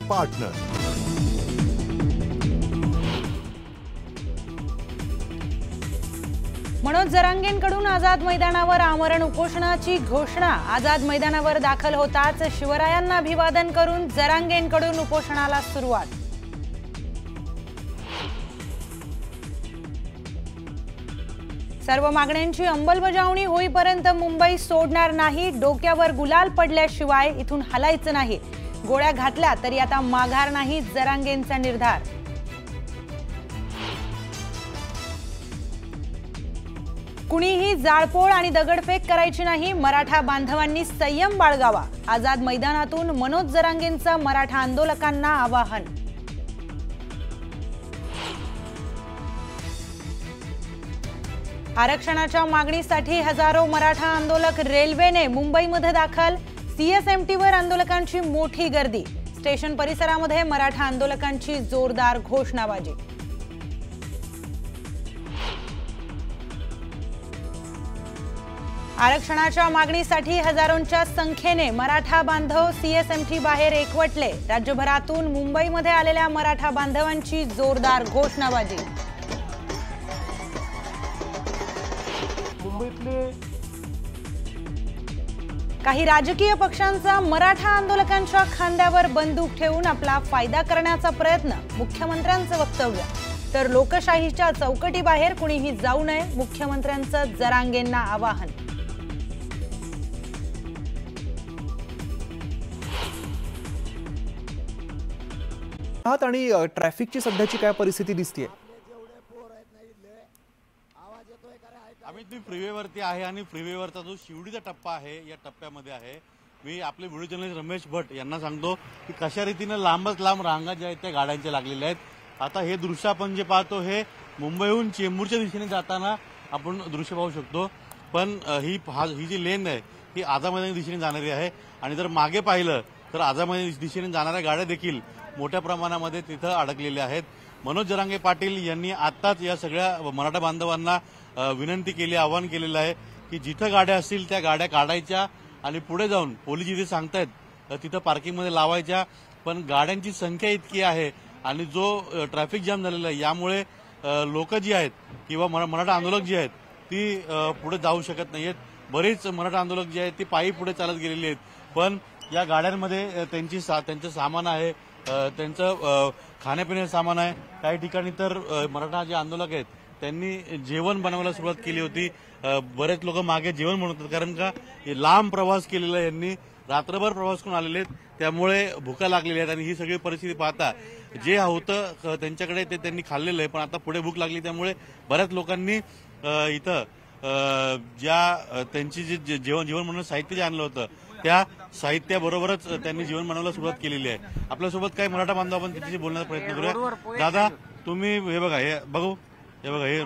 Partner. Manoj जरांगेंकडून Azad मैदानावर आमरण उपोषणाची घोषणा। आझाद मैदानावर दाखल होताच शिवरायांना अभिवादन करून जरांगेंकडून उपोषणाला सुरुवात। सर्व मागण्यांची अंमलबजावणी होईपर्यंत मुंबई सोडणार नाही। डोक्यावर गुलाल पडल्याशिवाय इथून हलायचं नाही। गोळ्या घातल्या तरी आता माघार नाही, जरांगेंचा निर्धार। कुणीही जाळपोळ आणि दगडफेक करायची नाही, मराठा बांधवांनी संयम बाळगावा। आझाद मैदानातून मनोज जरांगेंचं मराठा आंदोलकांना आवाहन। आरक्षणाच्या मागणीसाठी हजारो मराठा आंदोलक रेल्वेने मुंबईमध्ये दाखल। सीएसएमटीवर आंदोलकांची मोठी गर्दी। स्टेशन परिसरामध्ये मराठा आंदोलकांची जोरदार घोषणाबाजी। आरक्षणाच्या मागणीसाठी हजारोंच्या संख्येने मराठा बांधव सीएसएमटी बाहेर एकवटले। राज्यभरातून मुंबईमध्ये आलेल्या मराठा बांधवांची जोरदार घोषणाबाजी। काही राजकीय पक्षांचा मराठा आंदोलकांच्या खांद्यावर बंदूक ठेवून आपला फायदा करण्याचा प्रयत्न। मुख्यमंत्र्यांचं वक्तव्य। तर लोकशाहीच्या चौकटीबाहेर कुणीही जाऊ नये, मुख्यमंत्र्यांचं जरांगेंना आवाहन। आणि ट्रॅफिकची सध्याची काय परिस्थिती दिसतेय? आम्ही फ्रीवेवरती आहे आणि फ्रीवेवरचा जो शिवडीचा टप्पा आहे या टप्प्यामध्ये आहे। मी आपले व्हिडिओ जर्नलिस्ट रमेश भट यांना सांगतो की कशा रीतीने लांबच लांब रांगा ज्या आहेत त्या गाड्यांच्या लागलेल्या आहेत। आता हे दृश्य आपण जे पाहतो हे मुंबईहून चेंबूरच्या दिशेने जाताना आपण दृश्य पाहू शकतो। पण ही जी लेन आहे ही आझाद मैदानाच्या दिशेने जाणारी आहे आणि जर मागे पाहिलं तर आझाद मैदानाच्या दिशेने जाणाऱ्या गाड्या देखील मोठ्या प्रमाणामध्ये तिथं अडकलेल्या आहेत। मनोज जरांगे पाटील यांनी आताच या सगळ्या मराठा बांधवांना विनंती केली, आवाहन केलेलं आहे की जिथं गाड्या असतील त्या गाड्या काढायच्या आणि पुढे जाऊन पोलीस जिथे सांगतायत तिथं पार्किंगमध्ये लावायच्या। पण गाड्यांची संख्या इतकी आहे आणि जो ट्रॅफिक जाम झालेला आहे यामुळे लोक जी आहेत किंवा मराठा आंदोलक जी आहेत ती पुढे जाऊ शकत नाहीयेत। बरेच मराठा आंदोलक जे आहेत ती पायी पुढे चालत गेलेली आहेत। पण या गाड्यांमध्ये त्यांचं सामान आहे, त्यांचं खाण्यापिण्याचं सामान आहे। काही ठिकाणी तर मराठा जे आंदोलक आहेत त्यांनी जेवण बनवायला सुरुवात केली होती। बरेच लोक मागे जेवण बनवतात कारण का लांब प्रवास केलेला यांनी, रात्रभर प्रवास करून आलेले आहेत, त्यामुळे भुका लागलेल्या आहेत। आणि ही सगळी परिस्थिती पाहता जे होतं त्यांच्याकडे ते त्यांनी खाल्लेलं आहे, पण आता पुढे भूक लागली त्यामुळे बऱ्याच लोकांनी इथं त्यांची जे जेवण बनवण्याचं साहित्य जे आणलं होतं त्या साहित्याबरोबरच त्यांनी जेवण बनवायला सुरुवात केलेली आहे। आपल्यासोबत काही मराठा बांधव आपण त्यांच्याशी बोलण्याचा प्रयत्न करूया। दादा, तुम्ही हे बघा, हे बघू, हे बघा, हे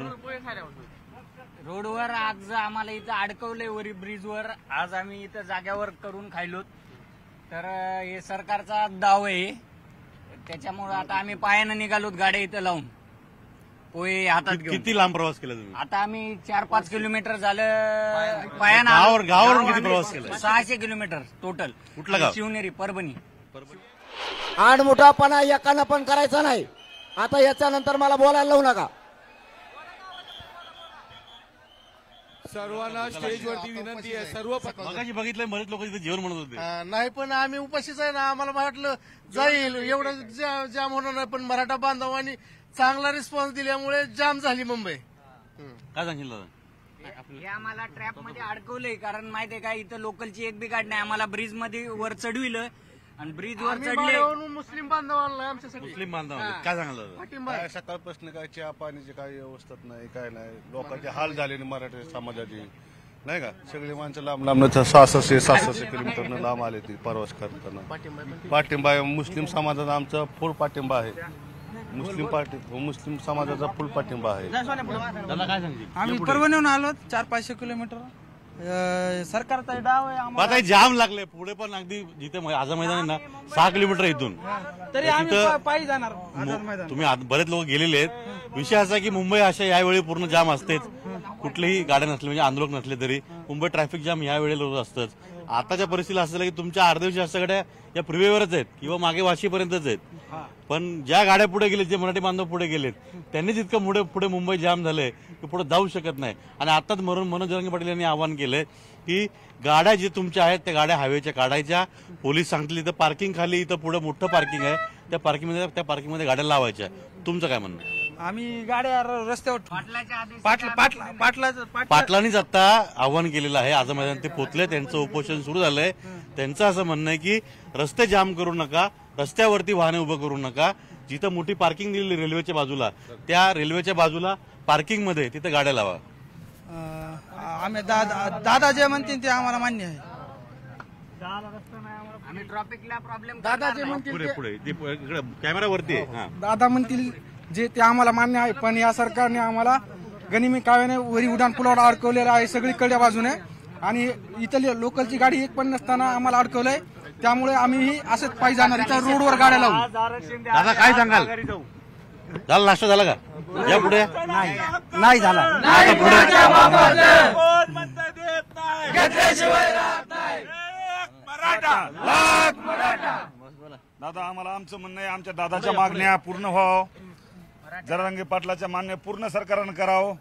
रोडवर आज आम्हाला इथं अडकवलंय वरी ब्रिजवर। आज आम्ही इथं जाग्यावर करून खायलो। तर हे सरकारचा दाव आहे, त्याच्यामुळे आता आम्ही पायानं निघालोत गाड्या इथं लावून पोहे हातात घेऊन। किती लांब प्रवास केला तुम्ही? आता आम्ही 4-5 किलोमीटर झालं पायानं। गावावरून किती प्रवास केला? 600 किलोमीटर टोटल। कुठलं गाव? शिवनेरी, परभणी। आडमोठापणा एकानं पण करायचा नाही। आता याच्यानंतर मला बोलायला लावू नका। सर्वांना स्टेजवरती विनंती आहे। सर्व मगाशी बघितलंय बरेच लोक इथे जेवण बनवत होते। नाही, पण आम्ही उपाशीच आहे ना। आम्हाला वाटलं जाईल एवढं जाम होणार नाही, पण मराठा बांधवांनी चांगला रिस्पॉन्स दिल्यामुळे जाम झाली मुंबई। काय सांगितलं? हे आम्हाला ट्रॅप मध्ये अडकवलंय, कारण माहितीये का इथं लोकलची एक बी गाडी नाही। आम्हाला ब्रिज मध्ये वर चढविलं आणि ब्रिज वर चढले। मुस्लिम बांधवांना आमच्यासाठी मुस्लिम बांधवांना काय सांगितलं? पाठिंबा। सकाळपासून काय चहा पाण्याची काही व्यवस्था नाही, काय नाही। लोकांचे हाल झाले मराठा समाजाचे, नाही का? सगळी माणसं लांब लांब 600-700 किलोमीटर लांब आले ती प्रवास करताना। पाठिंबा मुस्लिम समाजाचा आमचा फुल पाठिंबा आहे। मुस्लिम समाजाचा फुल पाठिंबा आहे। दादा काय सांगते? आम्ही परभणीहून आलो 400-500 किलोमीटर। सरकारचा डाव आहे आता जाम लागले पुढे, पण अगदी जिथे आझाद मैदान आहे ना 6 किलोमीटर इथून तरी आम्ही पायी जाणार आझाद मैदान। तुम्ही बरेच लोक गेलेले आहेत। विषय असा की मुंबई अशा यावेळी पूर्ण जाम असतेच, कुठलेही गाड्या नसले म्हणजे आंदोलक नसले तरी मुंबई ट्रॅफिक जाम या वेळेला असतंच। आताच्या परिस्थितीला असं झालं की तुमच्या अर्ध्यावशी असं गाड्या या फ्रीवेवरच आहेत किंवा मागे वाशीपर्यंतच आहेत. पण ज्या गाड्या पुढे गेलेत, जे मराठी बांधव पुढे गेलेत, त्यांनीच इतकं पुढे मुंबई जाम झालंय की पुढे जाऊ शकत नाही. आणि आताच मनोज जरांगे पाटील यांनी आवाहन केलंय की गाड्या जे तुमच्या आहेत त्या गाड्या हायवेच्या काढायच्या. पोलीस सांगतील इथं पार्किंग खाली, इथं पुढे मोठं पार्किंग आहे, त्या पार्किंगमध्ये गाड्या लावायच्या. तुमचं काय म्हणणं आहे? आम्ही गाड्या रस्त्यावर पाटलांनीच आता आवाहन केलेलं आहे. आझाद मैदान ते पोचले, त्यांचं उपोषण सुरू झालंय. त्यांचं असं म्हणणं आहे की रस्ते जाम करू नका, रस्त्यावरती वाहने उभं करू नका. जिथं मोठी पार्किंग दिलेली रेल्वेच्या बाजूला, त्या रेल्वेच्या बाजूला पार्किंग मध्ये तिथे गाड्या लावा. आम्ही दादा जे म्हणतील ते आम्हाला मान्य आहे. आम्ही ट्रॅफिकला प्रॉब्लेम दादा जे म्हणतील पुढे पुढे इकडे कॅमेरावरती आहे. दादा म्हणतील जे ते आम्हाला मान्य आहे. पण या सरकारने आम्हाला गनिमी काव्याने वरी उड्डाण पुलावर अडकवलेलं आहे सगळीकडच्या बाजूने. आणि इथली लोकलची गाडी एक पण नसताना आम्हाला अडकवलंय. त्यामुळे आम्ही असंच पायी जाणार, इथं रोडवर गाड्या लावू. दादा काय सांगाल? झाला नाश्ता झाला का? या पुढे नाही झाला. आता पुढे दादा आम्हाला आमचं म्हणणं आहे, आमच्या दादाच्या मागण्या पूर्ण व्हावं, जरांगे पाटलाच्या मागण्या पूर्ण सरकारनं करावं.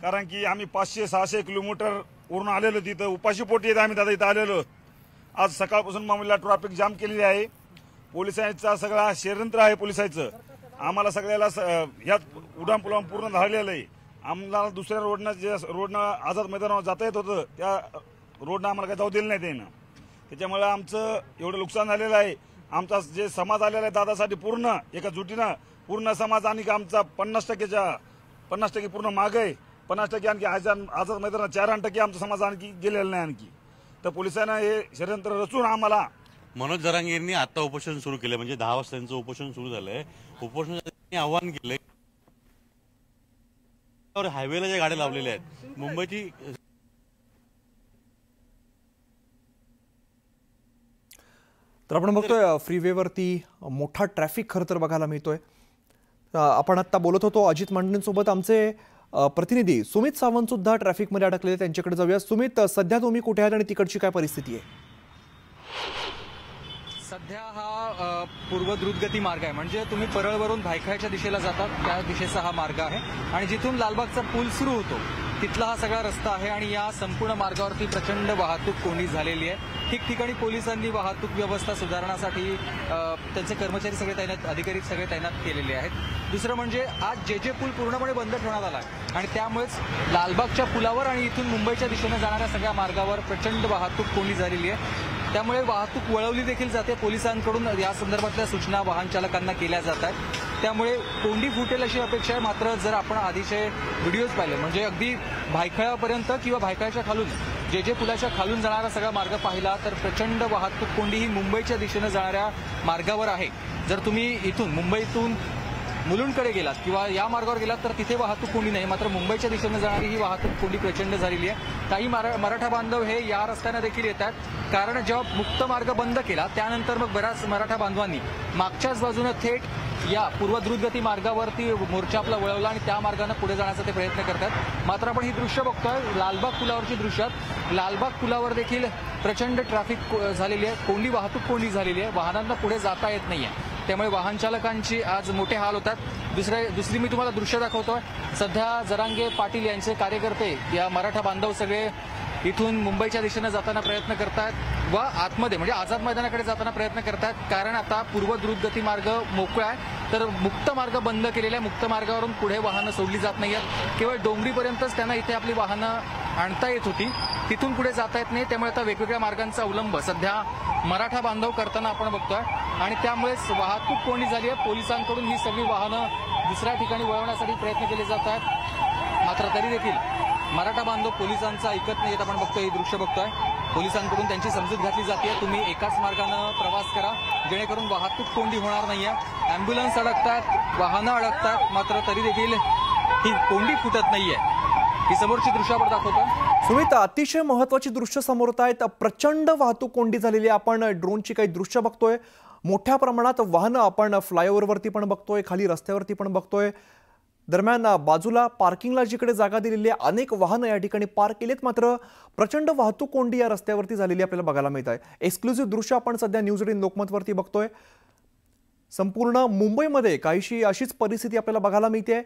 कारण की आम्ही 500-600 किलोमीटर वरून आलेलो, तिथं उपाशी पोटी येत आम्ही दादा इथं आलेलो. आज सकाळपासून मामूला ट्रॅफिक जाम केलेली आहे. पोलिसांचा सगळा षडयंत्र आहे पोलिसांचं. आम्हाला सगळ्याला ह्याच उड्डाण पुलावर पूर्ण धाडलेलं आहे. आम्हाला दुसऱ्या रोडनं आझाद मैदानावर जाता येत होतं, त्या रोडनं आम्हाला काही जाऊ दिलं नाही त्यानं. त्याच्यामुळे आमचं एवढं नुकसान झालेलं आहे. आमचा जे समाज आलेला आहे दादासाठी पूर्ण एका जुटीनं पूर्ण समाज, आणि आमचा 50% पूर्ण माग आहे. 50% आणखी आझाद मैदानात 4% आमचा समाज आणखी गेलेला नाही आणखी. तर पोलिसांना हे षडयंत्र रचून आम्हाला. मनोज जरांगे यांनी आता उपोषण सुरू केलं, म्हणजे 10 वाजता त्यांचं उपोषण सुरू झालंय. उपोषणासाठी आवाहन केलंय हायवेला ज्या गाड्या लावलेल्या आहेत मुंबईची. तर आपण बघतोय फ्रीवेवरती मोठा ट्रॅफिक खरं तर बघायला मिळतोय. आपण आता बोलत होतो अजित मांढरेंसोबत. आमचे प्रतिनिधी सुमित सावंत सुद्धा ट्रॅफिकमध्ये अडकलेले, त्यांच्याकडे जाऊया. सुमित, सध्या तुम्ही कुठे आहात आणि तिकडची काय परिस्थिती आहे? सध्या हा पूर्व द्रुतगती मार्ग आहे, म्हणजे तुम्ही परळवरून भायखळ्याच्या दिशेला जातात त्या दिशेचा हा मार्ग आहे. आणि जिथून लालबागचा पूल सुरू होतो तिथला हा सगळा रस्ता आहे. आणि या संपूर्ण मार्गावरती प्रचंड वाहतूक कोंडी झालेली आहे. ठिकठिकाणी पोलिसांनी वाहतूक व्यवस्था सुधारण्यासाठी त्यांचे कर्मचारी सगळे तैनात, अधिकारी सगळे तैनात केलेले आहेत. दुसरं म्हणजे आज जे पूल पूर्णपणे बंद ठेवण्यात आला आहे आणि त्यामुळेच लालबागच्या पुलावर आणि इथून मुंबईच्या दिशेने जाणाऱ्या सगळ्या मार्गावर प्रचंड वाहतूक कोंडी झालेली आहे. त्यामुळे वाहतूक वळवली देखील जाते. पोलिसांकडून या संदर्भातल्या सूचना वाहन चालकांना केल्या जात आहेत. त्यामुळे कोंडी फुटेल अशी अपेक्षा आहे. मात्र जर आपण आधीचे व्हिडिओज पाहिले, म्हणजे अगदी भायखळ्यापर्यंत किंवा भायखळ्याच्या खालून जे पुलाच्या खालून जाणारा सगळा मार्ग पाहिला तर प्रचंड वाहतूक कोंडी ही मुंबईच्या दिशेने जाणाऱ्या मार्गावर आहे. जर तुम्ही इथून मुंबईतून मुलुंडकडे गेलात किंवा या मार्गावर गेलात तर तिथे वाहतूक कोंडी नाही. मात्र मुंबईच्या दिशेने जाणारी ही वाहतूक कोंडी प्रचंड झालेली आहे. काही मराठा बांधव हे या रस्त्याने देखील येतात, कारण जेव्हा मुक्त मार्ग बंद केला त्यानंतर मग बऱ्याच मराठा बांधवांनी मागच्याच बाजूनं थेट या पूर्व द्रुतगती मार्गावरती मोर्चा आपला वळवला आणि त्या मार्गाने पुढे जाण्याचा ते प्रयत्न करतात. मात्र आपण ही दृश्य बघतोय लालबाग पुलावरची दृश्यात. लालबाग पुलावर देखील प्रचंड ट्रॅफिक झालेली आहे, वाहतूक कोंडी झालेली आहे. वाहनांना पुढे जाता येत नाहीये. त्यामुळे वाहन चालकांची आज मोठे हाल होतात. दुसरी मी तुम्हाला दृश्य दाखवतोय. सध्या जरांगे पाटील यांचे कार्यकर्ते या मराठा बांधव सगळे इथून मुंबईच्या दिशेने जाताना प्रयत्न करतायत व आतमध्ये म्हणजे आझाद मैदानाकडे जाताना प्रयत्न करतायत. कारण आता पूर्व द्रुतगती मार्ग मोकळा आहे, तर मुक्त मार्ग बंद केलेला आहे. मुक्त मार्गावरून पुढे वाहनं सोडली जात नाहीत. केवळ डोंगरीपर्यंतच त्यांना इथे आपली वाहनं आणता येत होती, तिथून पुढे जाता येत नाही. त्यामुळे आता वेगवेगळ्या मार्गांचा अवलंब सध्या मराठा बांधव करताना आपण बघतोय आणि त्यामुळेच वाहतूक कोंडी झाली आहे. पोलिसांकडून ही सगळी वाहनं दुसऱ्या ठिकाणी वळवण्यासाठी प्रयत्न केले जात आहेत. मात्र तरी देखील मराठा बांधव पोलिसांचं ऐकत नाहीत. आपण बघतोय, हे दृश्य बघतोय. पोलिसांकडून त्यांची समजूत घातली जाते, तुम्ही एकाच मार्गानं प्रवास करा जेणेकरून वाहतूक कोंडी होणार नाहीये. अँब्युलन्स अडकतात, वाहनं अडकतात, मात्र तरी देखील ही कोंडी फुटत नाहीये. ही समोरची दृश्य आपण दाखवतो. सुमित, अतिशय महत्वाची दृश्य समोर येत आहेत. प्रचंड वाहतूक कोंडी झालेली आहे. आपण ड्रोनची काही दृश्य बघतोय. मोठ्या प्रमाणात वाहनं आपण फ्लायओव्हरवरती पण बघतोय, खाली रस्त्यावरती पण बघतोय. दरम्यान बाजूला पार्किंगला जिकडे जागा दिलेली आहे अनेक वाहनं या ठिकाणी पार्क केलीत, मात्र प्रचंड वाहतूक कोंडी या रस्त्यावरती झालेली आपल्याला बघायला मिळत आहे. एक्सक्लुझिव्ह दृश्य आपण सध्या न्यूज 18 लोकमतवरती बघतोय. संपूर्ण मुंबईमध्ये काहीशी अशीच परिस्थिती आपल्याला बघायला मिळते.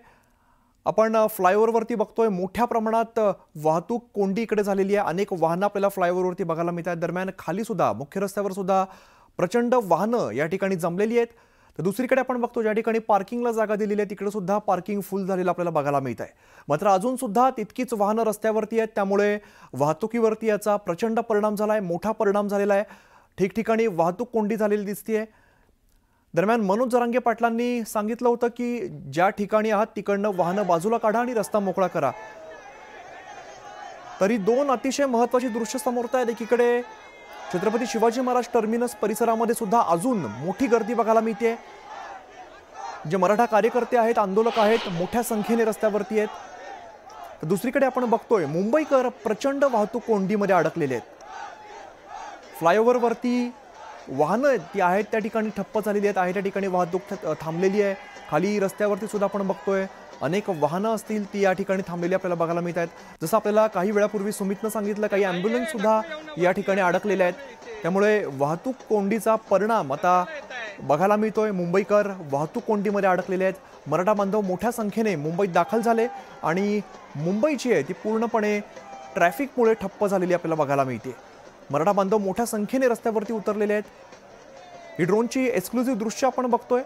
आपण फ्लायओव्हरवरती बघतोय मोठ्या प्रमाणात वाहतूक कोंडी इकडे झालेली आहे. अनेक वाहनं आपल्याला फ्लायओव्हरवरती बघायला मिळत आहेत. दरम्यान खाली सुद्धा मुख्य रस्त्यावर सुद्धा प्रचंड वाहनं या ठिकाणी जमलेली आहेत. तर दुसरीकडे आपण बघतो ज्या ठिकाणी पार्किंगला जागा दिलेली आहे तिकडे सुद्धा पार्किंग फुल झालेलं आपल्याला बघायला मिळत आहे. मात्र अजून सुद्धा तितकीच वाहनं रस्त्यावरती आहेत, त्यामुळे वाहतुकीवरती याचा प्रचंड परिणाम झाला आहे, मोठा परिणाम झालेला आहे. ठिकठिकाणी वाहतूक कोंडी झालेली दिसतीये. दरम्यान मनोज जरांगे पाटलांनी सांगितलं होतं की ज्या ठिकाणी आहात तिकडनं वाहनं बाजूला काढा आणि रस्ता मोकळा करा. तरी दोन अतिशय महत्त्वाची दृश्य समोर आहेत. एकीकडे छत्रपती शिवाजी महाराज टर्मिनस परिसरामध्ये सुद्धा अजून मोठी गर्दी बघायला मिळते. जे मराठा कार्यकर्ते आहेत, आंदोलक आहेत, मोठ्या संख्येने रस्त्यावरती आहेत. तर दुसरीकडे आपण बघतोय मुंबईकर प्रचंड वाहतूक कोंडीमध्ये अडकलेले आहेत. फ्लायओव्हरवरती वाहनं ती आहेत त्या ठिकाणी ठप्प झालेली आहेत, त्या ठिकाणी वाहतूक थांबलेली आहे. खाली रस्त्यावरती सुद्धा आपण बघतोय अनेक वाहनं असतील ती या ठिकाणी थांबलेली आपल्याला बघायला मिळत आहेत. जसं आपल्याला काही वेळापूर्वी सुमितनं सांगितलं काही ॲम्ब्युलन्स सुद्धा या ठिकाणी अडकलेल्या आहेत. त्यामुळे वाहतूक कोंडीचा परिणाम आता बघायला मिळतोय. मुंबईकर वाहतूक कोंडीमध्ये अडकलेले आहेत. मराठा बांधव मोठ्या संख्येने मुंबईत दाखल झाले आणि मुंबई जी आहे ती पूर्णपणे ट्रॅफिकमुळे ठप्प झालेली आपल्याला बघायला मिळते. मराठा बांधव मोठ्या संख्येने रस्त्यावरती उतरलेले आहेत. ही ड्रोनची एक्सक्लुझिव्ह दृश्य आपण बघतोय.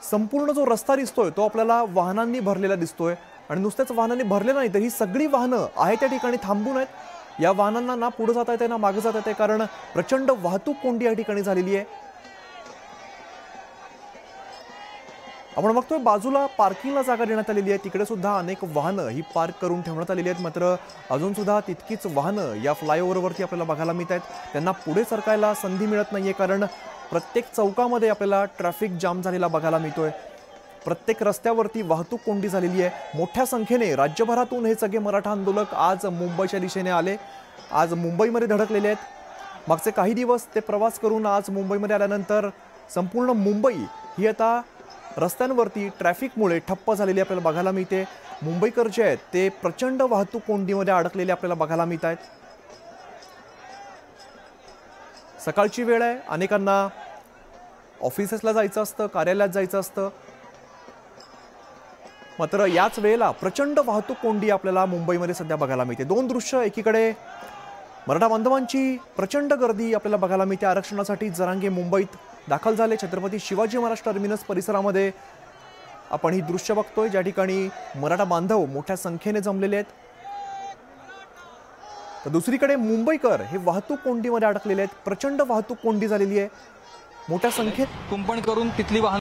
संपूर्ण जो रस्ता दिसतोय तो आपल्याला वाहनांनी भरलेला दिसतोय आणि नुसत्याच वाहनांनी भरलेला नाही तर ही सगळी वाहनं आहे त्या ठिकाणी थांबून आहेत. या वाहनांना ना पुढे जाता येते ना मागे जाता येते, कारण प्रचंड वाहतूक कोंडी या ठिकाणी झालेली आहे. आपण बघतोय बाजूला पार्किंगला जागा देण्यात आलेली आहे, तिकडे सुद्धा अनेक वाहनं ही पार्क करून ठेवण्यात आलेली आहेत. मात्र अजून सुद्धा तितकीच वाहनं या फ्लायओव्हरवरती आपल्याला बघायला मिळत आहेत. त्यांना पुढे सरकायला संधी मिळत नाहीये, कारण प्रत्येक चौकामध्ये आपल्याला ट्रॅफिक जाम झालेला बघायला मिळतोय. प्रत्येक रस्त्यावरती वाहतूक कोंडी झालेली आहे. मोठ्या संख्येने राज्यभरातून हे सगळे मराठा आंदोलक आज मुंबईच्या दिशेने आले, आज मुंबईमध्ये धडकलेले आहेत. मागचे काही दिवस ते प्रवास करून आज मुंबईमध्ये आल्यानंतर संपूर्ण मुंबई ही आता रस्त्यांवरती ट्रॅफिकमुळे ठप्प झालेली आपल्याला बघायला मिळते. मुंबईकर जे आहेत ते प्रचंड वाहतूक कोंडीमध्ये अडकलेले आपल्याला बघायला मिळत आहेत. सकाळची वेळ आहे, अनेकांना ऑफिसेसला जायचं असतं, कार्यालयात जायचं असतं. मात्र याच वेळेला प्रचंड वाहतूक कोंडी आपल्याला मुंबईमध्ये सध्या बघायला मिळते. दोन दृश्य, एकीकडे मराठा बांधवांची प्रचंड गर्दी आपल्याला बघायला मिळते. आरक्षणासाठी जरांगे मुंबईत दाखल झाले. छत्रपती शिवाजी महाराज टर्मिनस परिसरामध्ये आपण ही दृश्य बघतोय ज्या ठिकाणी मराठा बांधव मोठ्या संख्येने जमलेले आहेत. तर दुसरीकडे मुंबईकर हे वाहतूक कोंडीमध्ये अडकलेले आहेत. प्रचंड वाहतूक कोंडी झालेली आहे. मोठ्या संख्येत कुंपण करून तिथली वाहन